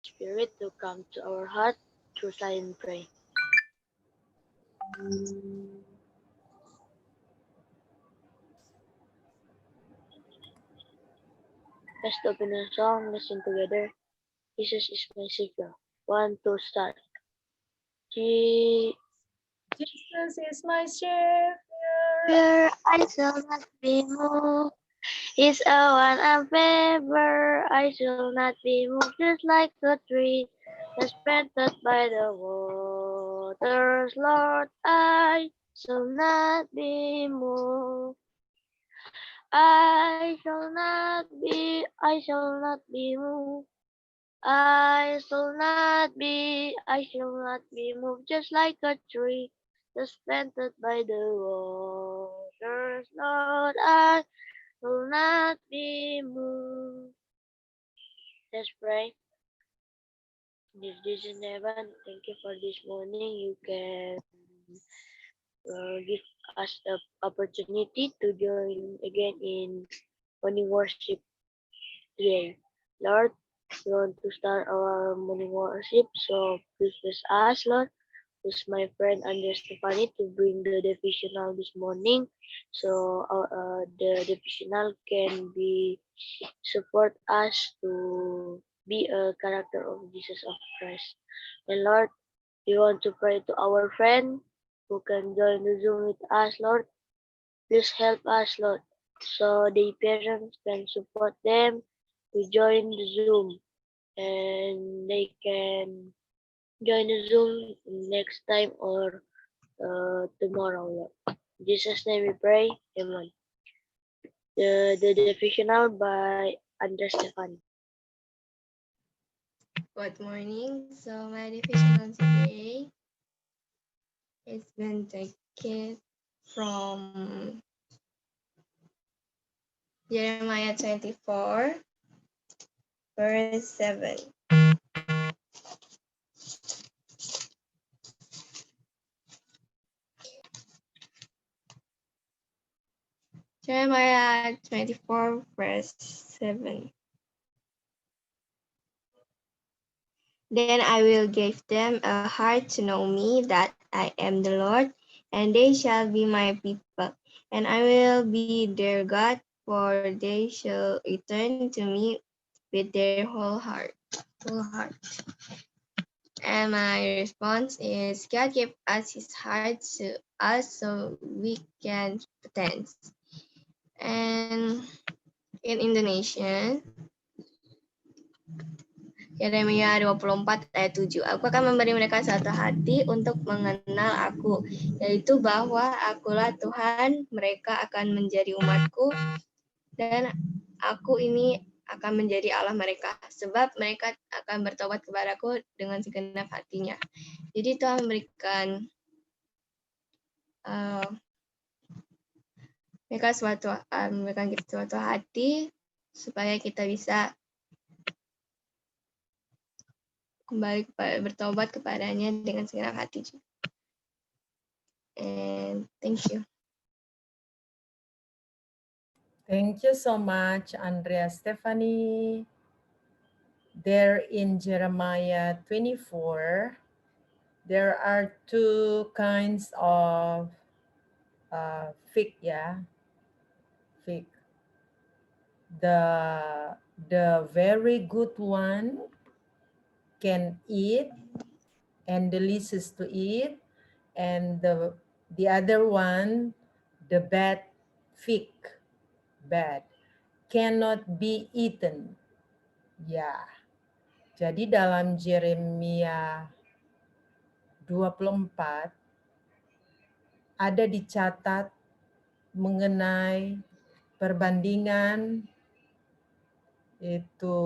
Spirit to come to our heart through silent prayer. Let's open a song, listen together. Jesus is my Savior. One, two, start. Je- Jesus is my Savior. Where I shall not be moved. He's a one and favor. I shall not be moved, just like a tree that's planted by the waters. Lord, I shall not be moved. I shall not be moved. I shall not be moved, just like a tree that's planted by the waters. Lord, I shall not be moved. Let's pray. This is heaven. Thank you for this morning. You can give us the opportunity to join again in morning worship today. Lord, we want to start our morning worship, so please bless us, Lord. Bless my friend Andrea Stefani to bring the devotional this morning, so the devotional can be support us to be a character of Jesus of Christ. And Lord, we want to pray to our friend who can join the Zoom with us, Lord. Please help us, Lord, so the parents can support them to join the Zoom and they can join the Zoom next time or tomorrow, Lord. In Jesus' name we pray. Amen. The devotional by Andres Stefan. Good morning. So my devotional today is been taken from Jeremiah 24, verse 7. Jeremiah 24, verse 7. Then I will give them a heart to know me, that I am the Lord, and they shall be my people, and I will be their God, for they shall return to me with their whole heart. And my response is, God gave us his heart to us so we can pretend. And in Indonesian, Yeremia 24 ayat 7, aku akan memberi mereka satu hati untuk mengenal aku, yaitu bahwa akulah Tuhan, mereka akan menjadi umatku, dan aku ini akan menjadi Allah mereka, sebab mereka akan bertobat kepadaku dengan segenap hatinya. Jadi Tuhan memberikan memberikan kita suatu hati supaya kita bisa kembali bertobat kepadanya dengan segenap hati. And thank you. Thank you so much, Andrea Stephanie. There in Jeremiah 24, there are two kinds of fig, yeah, fig. The very good one can eat and delicious to eat, and the other one, the bad fig, bad, cannot be eaten. Ya, jadi dalam Jeremia 24 ada dicatat mengenai perbandingan itu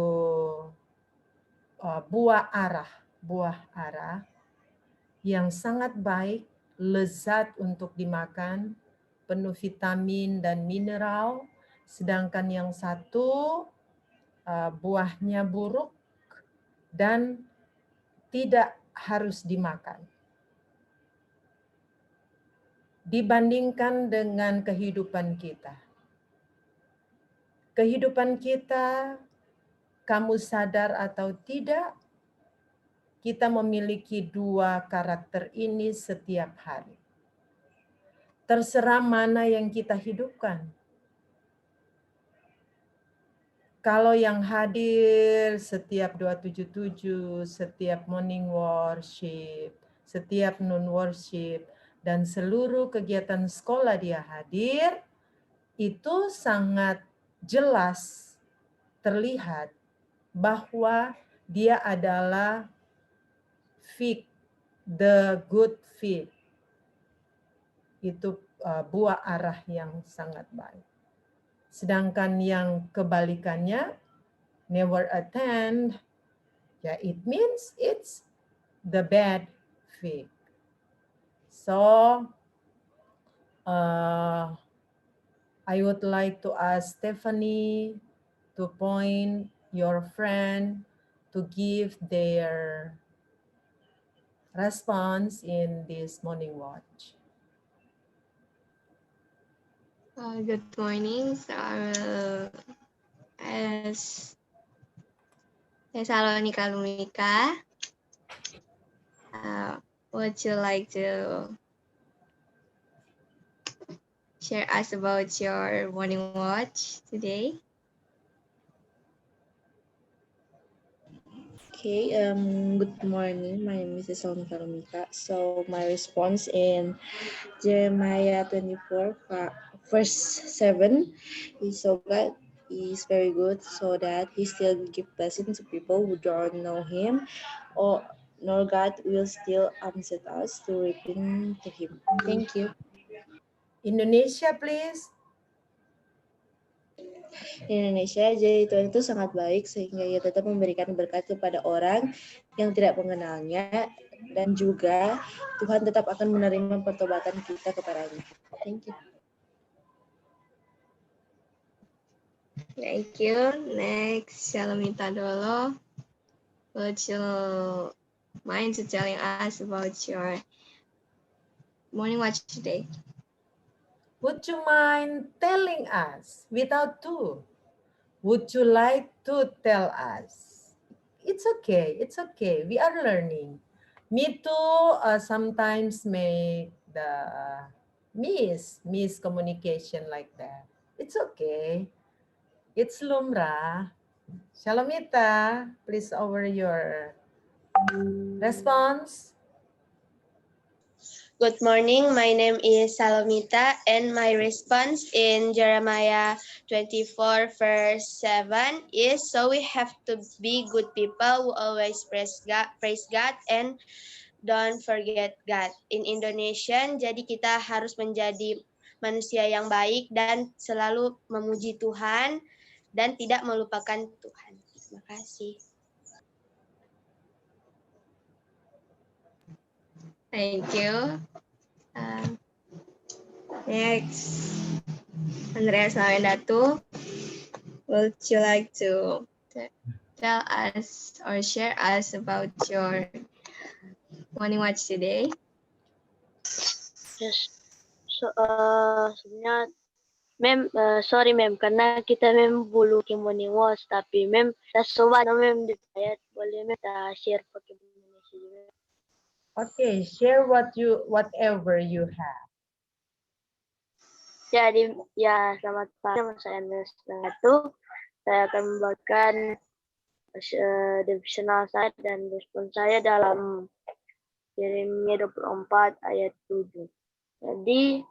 buah arah yang sangat baik, lezat untuk dimakan, penuh vitamin dan mineral, sedangkan yang satu buahnya buruk dan tidak harus dimakan. Dibandingkan dengan kehidupan kita. Kehidupan kita, kamu sadar atau tidak, kita memiliki 2 karakter ini setiap hari. Terserah mana yang kita hidupkan. Kalau yang hadir setiap 277, setiap morning worship, setiap noon worship, dan seluruh kegiatan sekolah dia hadir, itu sangat jelas terlihat bahwa dia adalah fig, the good fig. Itu buah arah yang sangat baik. Sedangkan yang kebalikannya, never attend, ya it means it's the bad fig. So, I would like to ask Stephanie to point your friend to give their response in this morning watch. Good morning. So I will ask Thessalonica Lumika. Would you like to share us about your morning watch today? Okay, good morning. My name is Thessalonica Lumika. So my response in Jeremiah 24, verse 7 is, so God is very good, so that he still give blessing to people who don't know him, or nor God will still upset us to repent to him. Thank you. Indonesia, please. Di Indonesia, jadi Tuhan itu sangat baik sehingga ia tetap memberikan berkat kepada orang yang tidak mengenalnya, dan juga Tuhan tetap akan menerima pertobatan kita kepadanya. Thank you. Thank you. Next, Shalomita Dolo. Would you mind to telling us about your morning watch today? Would you mind telling us without to? Would you like to tell us? It's okay. It's okay. We are learning. Me too sometimes make the miscommunication like that. It's okay. It's lumrah. Shalomita, please over your response. Good morning, my name is Salomita, and my response in Jeremiah 24 verse 7 is, so we have to be good people who always praise God and don't forget God. In Indonesian, jadi kita harus menjadi manusia yang baik dan selalu memuji Tuhan dan tidak melupakan Tuhan. Terima kasih. Thank you. Next, Andreas Nawendatu. Would you like to tell us or share us about your morning watch today? Yes. So, sebenarnya, sorry ma'am, karena kita ma'am belum ke morning watch, tapi ma'am, sobat ma'am dibayar, boleh ma'am kita share pakai Indonesia juga. Okay, share whatever you have. Jadi, ya selamat pagi, nama saya Andreas Nawendatu. Saya akan membagikan devotional saya dan respon saya dalam Yeremia 24 ayat 7. Jadi,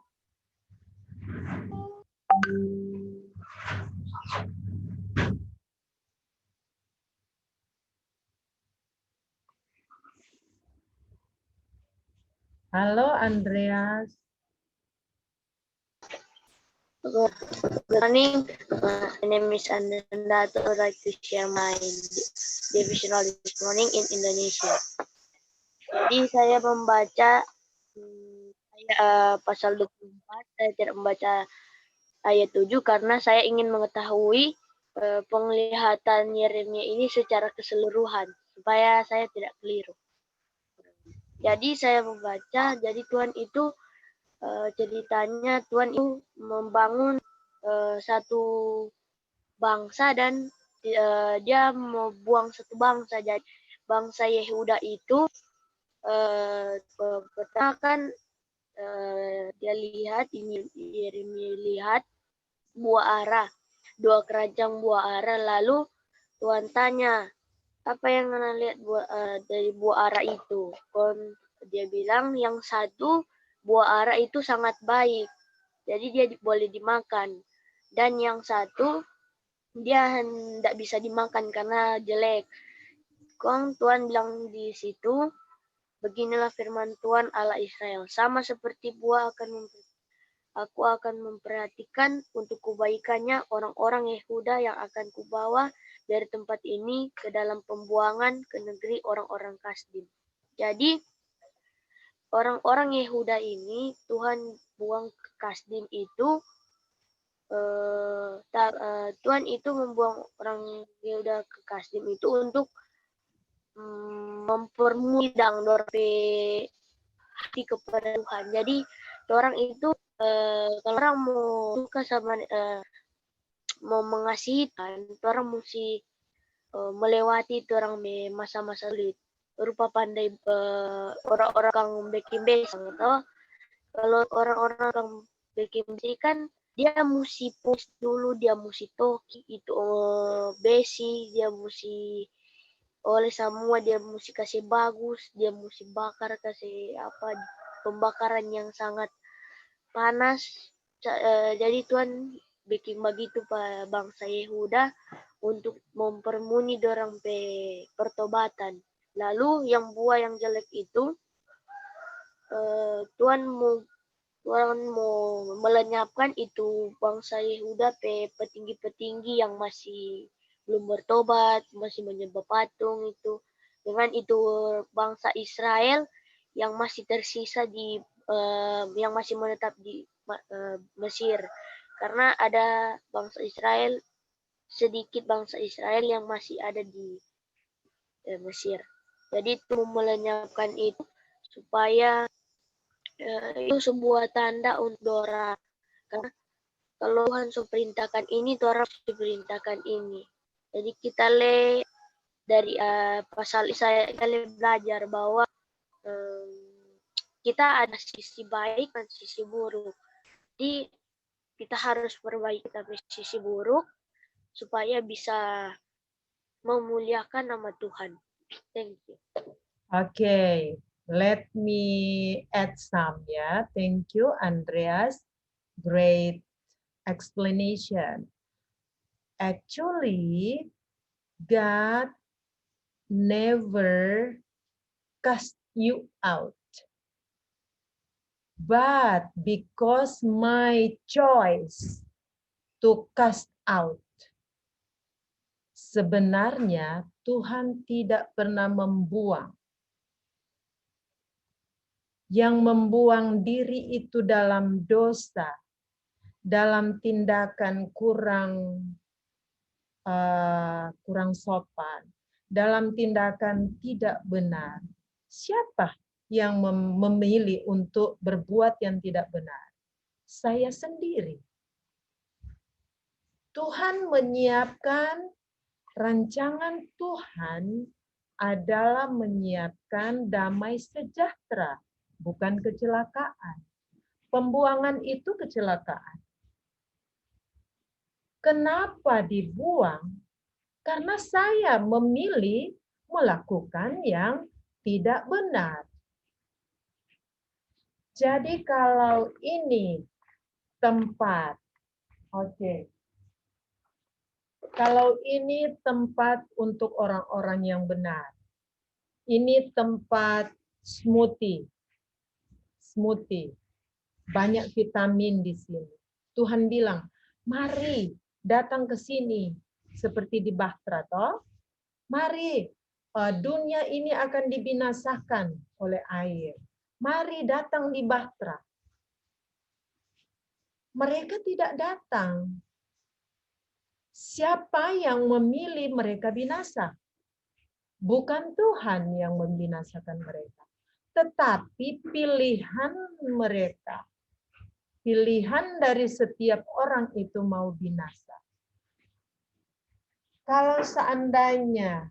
Halo Andreas. good morning. My name is Andreas Nawendatu. I would like to share my devotional this morning in Indonesia. Jadi saya membaca pasal 24. Saya tidak membaca ayat 7 karena saya ingin mengetahui penglihatan Yeremia ini secara keseluruhan supaya saya tidak keliru. Jadi saya membaca, jadi Tuhan itu ceritanya Tuhan itu membangun satu bangsa dan dia mau buang satu bangsa. Jadi bangsa Yehuda itu pertama kan dia lihat Yeremia lihat buah ara, 2 keranjang buah ara, lalu Tuhan tanya, apa yang Ana lihat dari buah ara itu? Dia bilang yang satu buah ara itu sangat baik, jadi dia boleh dimakan. Dan yang satu dia tidak bisa dimakan karena jelek. Tuhan bilang di situ, beginilah firman Tuhan Allah Israel, sama seperti buah aku akan memperhatikan untuk kebaikannya orang-orang Yehuda yang akan kubawa dari tempat ini ke dalam pembuangan ke negeri orang-orang Kasdim. Jadi orang-orang Yehuda ini Tuhan buang ke Kasdim itu, Tuhan itu membuang orang Yehuda ke Kasdim itu untuk mempermudah hati kepada Tuhan. Jadi orang itu kalau orang mau suka sama mau mengasihi Tuhan, orang mesti melewati orang masa-masa sulit. Rupa pandai orang-orang yang bikin besang atau kalau orang-orang yang bikin besi kan dia mesti post dulu, dia mesti toki itu besi, dia mesti oleh semua, dia mesti kasih bagus, dia mesti bakar, kasih apa pembakaran yang sangat panas. Jadi Tuhan bikin begitu pada bangsa Yehuda untuk mempermuni dorang pertobatan. Lalu yang buah yang jelek itu Tuhan mau melenyapkan itu bangsa Yehuda petinggi-petinggi yang masih belum bertobat, masih menyembah patung itu, dengan itu bangsa Israel yang masih tersisa yang masih menetap di Mesir, karena ada sedikit bangsa Israel yang masih ada di Mesir. Jadi itu melenyapkan itu supaya itu sebuah tanda untuk orang, karena kalau Tuhan perintahkan ini, orang perintahkan ini. Jadi kita dari pasal saya belajar bahwa kita ada sisi baik dan sisi buruk. Jadi kita harus perbaiki sisi buruk supaya bisa memuliakan nama Tuhan. Thank you. Okay, let me add some, ya. Thank you, Andreas. Great explanation. Actually, God never cast you out. But because my choice to cast out, sebenarnya Tuhan tidak pernah membuang. Yang membuang diri itu dalam dosa, dalam tindakan kurang sopan, dalam tindakan tidak benar. Siapa yang memilih untuk berbuat yang tidak benar? Saya sendiri. Tuhan menyiapkan, rancangan Tuhan adalah menyiapkan damai sejahtera, bukan kecelakaan. Pembuangan itu kecelakaan. Kenapa dibuang? Karena saya memilih melakukan yang tidak benar. Jadi kalau ini tempat, kalau ini tempat untuk orang-orang yang benar, ini tempat smoothie, banyak vitamin di sini. Tuhan bilang, mari datang ke sini, seperti di Bahtera, toh. Mari, dunia ini akan dibinasakan oleh air. Mari datang di Bahtera. Mereka tidak datang. Siapa yang memilih mereka binasa? Bukan Tuhan yang membinasakan mereka, tetapi pilihan mereka. Pilihan dari setiap orang itu mau binasa. Kalau seandainya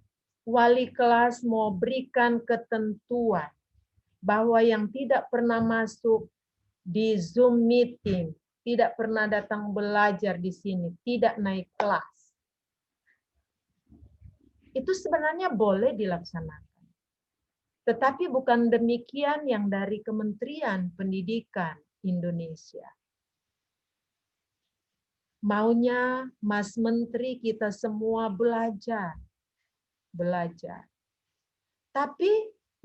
wali kelas mau berikan ketentuan bahwa yang tidak pernah masuk di Zoom meeting, tidak pernah datang belajar di sini, tidak naik kelas. Itu sebenarnya boleh dilaksanakan. Tetapi bukan demikian yang dari Kementerian Pendidikan Indonesia. Maunya Mas Menteri kita semua belajar. Tapi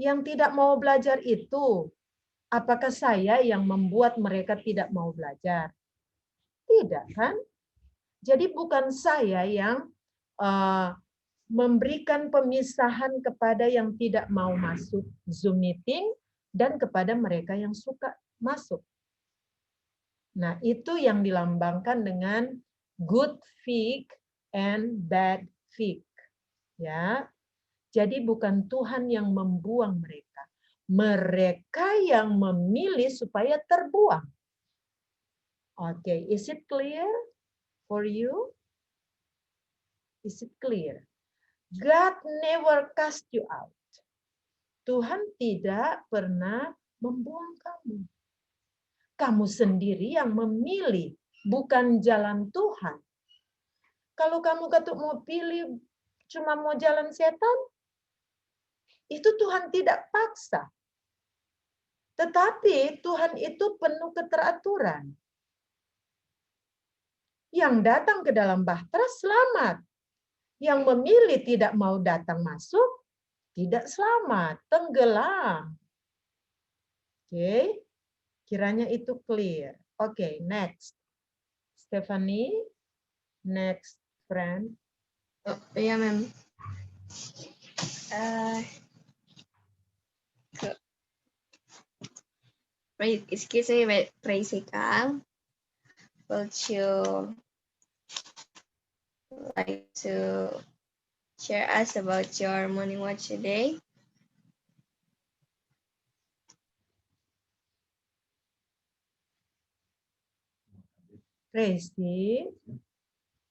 yang tidak mau belajar itu, apakah saya yang membuat mereka tidak mau belajar? Tidak kan? Jadi bukan saya yang memberikan pemisahan kepada yang tidak mau masuk Zoom meeting dan kepada mereka yang suka masuk. Nah, itu yang dilambangkan dengan good fig and bad fig. Ya. Jadi bukan Tuhan yang membuang mereka. Mereka yang memilih supaya terbuang. Oke, is it clear for you? Is it clear? God never cast you out. Tuhan tidak pernah membuang kamu. Kamu sendiri yang memilih, bukan jalan Tuhan. Kalau kamu mau pilih cuma mau jalan setan, itu Tuhan tidak paksa. Tetapi Tuhan itu penuh keteraturan. Yang datang ke dalam bahtera selamat. Yang memilih tidak mau datang masuk, tidak selamat, tenggelam. Oke, kiranya itu clear. Oke, next. Stephanie, next friend. Oh, iya, Ma'am. Excuse me, Praisika. Would you like to share us about your morning watch today? Tracy,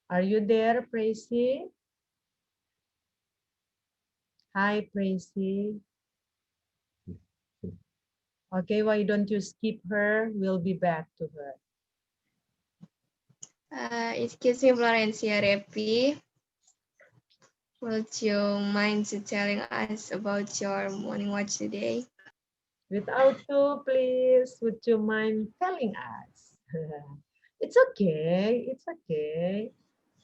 are you there, Tracy? Hi, Tracy. Okay, why don't you skip her? We'll be back to her. Excuse me, Florencia Repi. Would you mind to telling us about your morning watch today? Without to, please, would you mind telling us? It's okay, it's okay.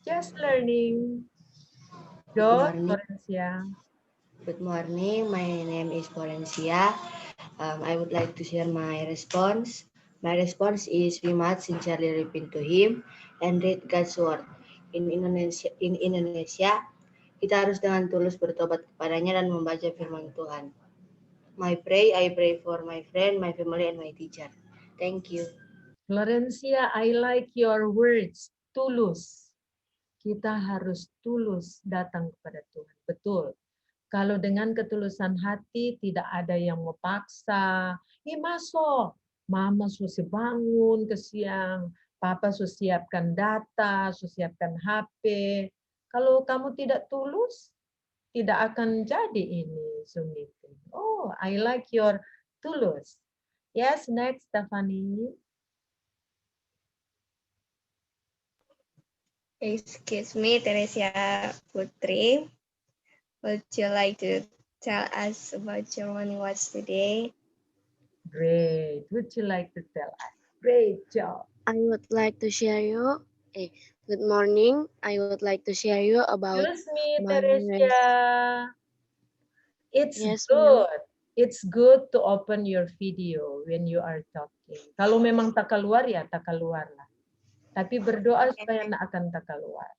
Just learning. Go, Florencia. Good morning, my name is Florencia. I would like to share my response. My response is we must sincerely repent to Him and read God's word. In Indonesia, kita harus dengan tulus bertobat kepadanya dan membaca firman Tuhan. I pray for my friend, my family, and my teacher. Thank you. Florencia, I like your words, tulus. Kita harus tulus datang kepada Tuhan. Betul. Kalau dengan ketulusan hati tidak ada yang mau paksa. Masuk. Mama sudah bangun ke siang. Papa sudah siapkan data, sudah siapkan HP. Kalau kamu tidak tulus, tidak akan jadi ini Zoom meeting. Oh, I like your tulus. Yes, next, Stephanie. Excuse me, Teresia Putri. Would you like to tell us about your morning watch today? Great. Would you like to tell us? Great job. I would like to share you. Good morning. I would like to share you about. Excuse me, my Teresia. It's Yes, good. It's good to open your video when you are talking. Kalau memang tak keluar ya tak keluar lah. Tapi berdoa supaya nak akan tak keluar.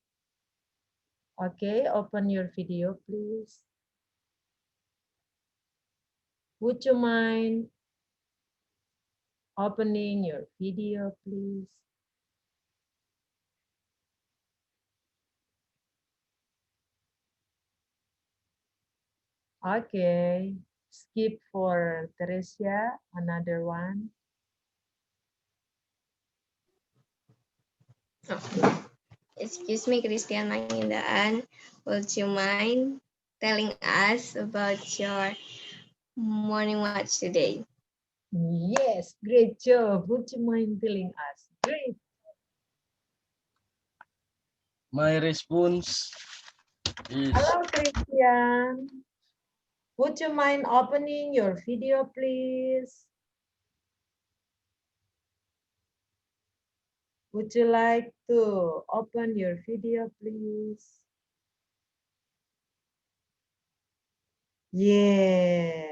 Okay, open your video, please. Would you mind opening your video, please? Okay, skip for Teresia, another one. Oh. Excuse me, Christian Mangindaan. Would you mind telling us about your morning watch today. Yes, great job. Would you mind telling us? Great. My response is Hello, Christian. Would you mind opening your video, please? Would you like to open your video, please? Yes,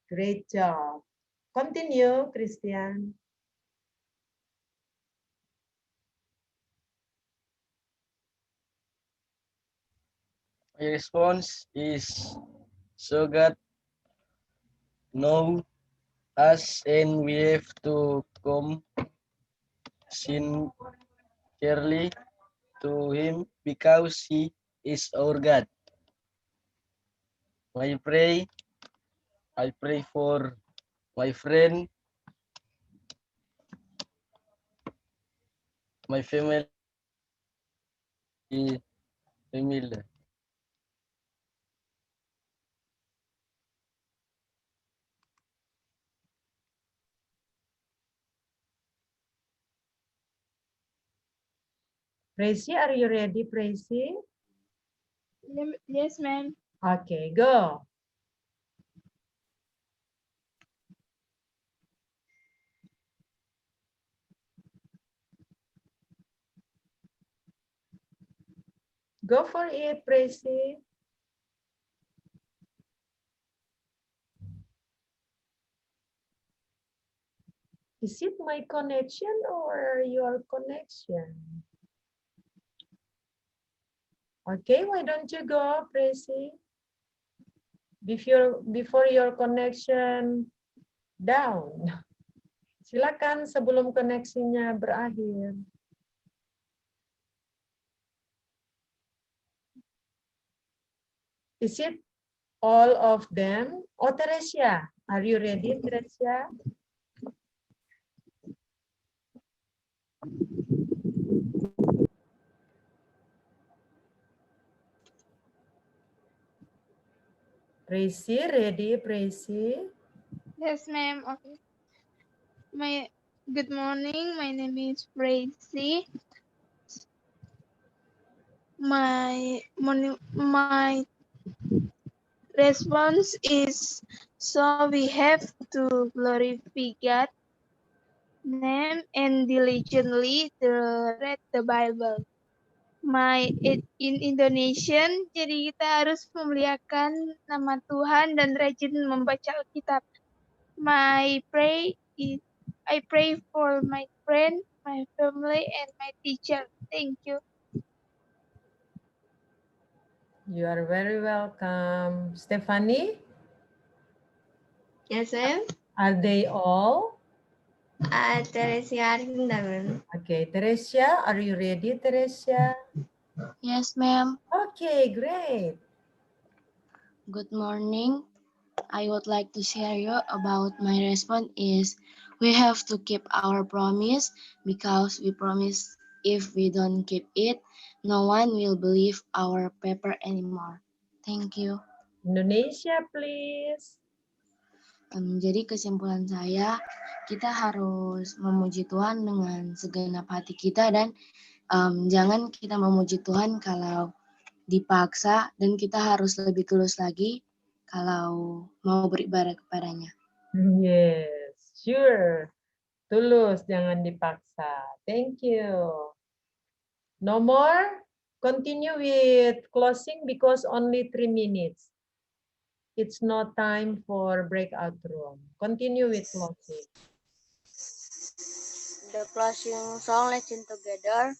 great job. Continue, Christian. my response is so God know us and we have to come sincerely to him because he is our God. I pray for my friend, my family. Tracy, are you ready, Tracy? Yes, ma'am. Okay, go. Go for it, Tracy. Is it my connection or your connection? Okay, why don't you go, Tracy? Before your connection down. Silakan sebelum koneksinya berakhir. Is it all of them? Oh, Teresia, are you ready, Teresia? Tracy, ready, Tracy? Yes, ma'am. Okay. Good morning. My name is Tracy. My response is, so we have to glorify God name and diligently to read the Bible. In Indonesian, jadi kita harus memuliakan nama Tuhan dan rajin membaca Alkitab. My pray is I pray for my friend, my family, and my teacher. Thank you. You are very welcome. Stephanie, Yes, ma'am. are they all? Teresia Arindaman. Okay, Teresia, are you ready, Teresia? Yes, ma'am. Okay, great. Good morning. I would like to share you about my response is we have to keep our promise because we promise if we don't keep it, no one will believe our paper anymore. Thank you. Indonesia, please. Jadi kesimpulan saya, kita harus memuji Tuhan dengan segenap hati kita dan jangan kita memuji Tuhan kalau dipaksa dan kita harus lebih tulus lagi kalau mau beribadah kepadanya. Yes, sure. Tulus, jangan dipaksa. Thank you. No more? Continue with closing because only 3 minutes. It's no time for breakout room. Continue with closing. The closing song, let's sing together.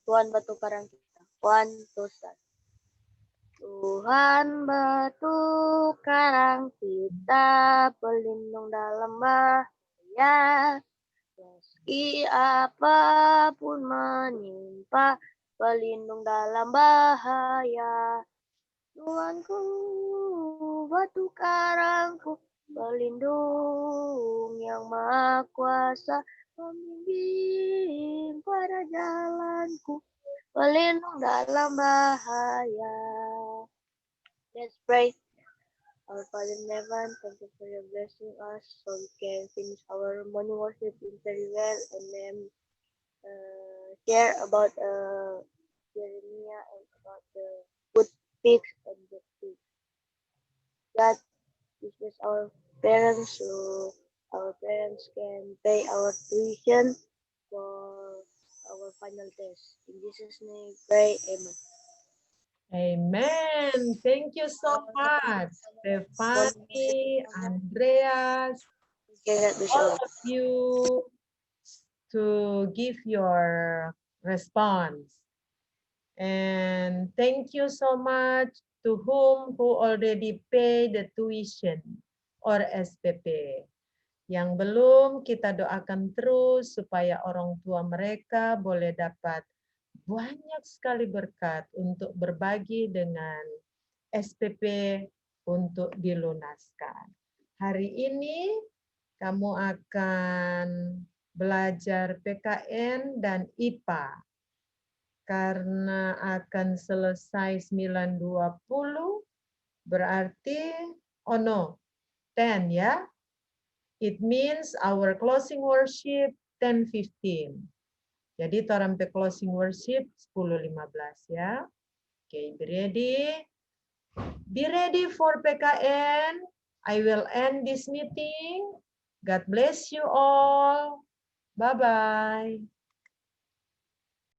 Tuhan batu karang kita. 1, 2, start. Tuhan batu karang kita, pelindung dalam bahaya. Meski apapun menimpa, pelindung dalam bahaya. Tuhanku, batu karangku, pelindung yang maha kuasa, pembimbing pada jalanku, pelindung dalam bahaya. Let's pray. Our Father in heaven, thank you for your blessing us so we can finish our morning worship very well and then share about Jeremiah and about the good pigs and the pigs. God teaches our parents so our parents can pay our tuition for our final test. In Jesus' name, pray. Amen. Amen. Thank you so much, Stephanie, Andreas, Cannot do all so. of you to give your response. And thank you so much to who already paid the tuition or SPP. Yang belum, kita doakan terus supaya orang tua mereka boleh dapat banyak sekali berkat untuk berbagi dengan SPP untuk dilunaskan. Hari ini kamu akan belajar PKN dan IPA karena akan selesai 9.20 berarti 10 ya. It means our closing worship 10:15. Jadi torampe closing worship 10:15 ya. Okay, be ready. Be ready for PKN. I will end this meeting. God bless you all. Bye-bye.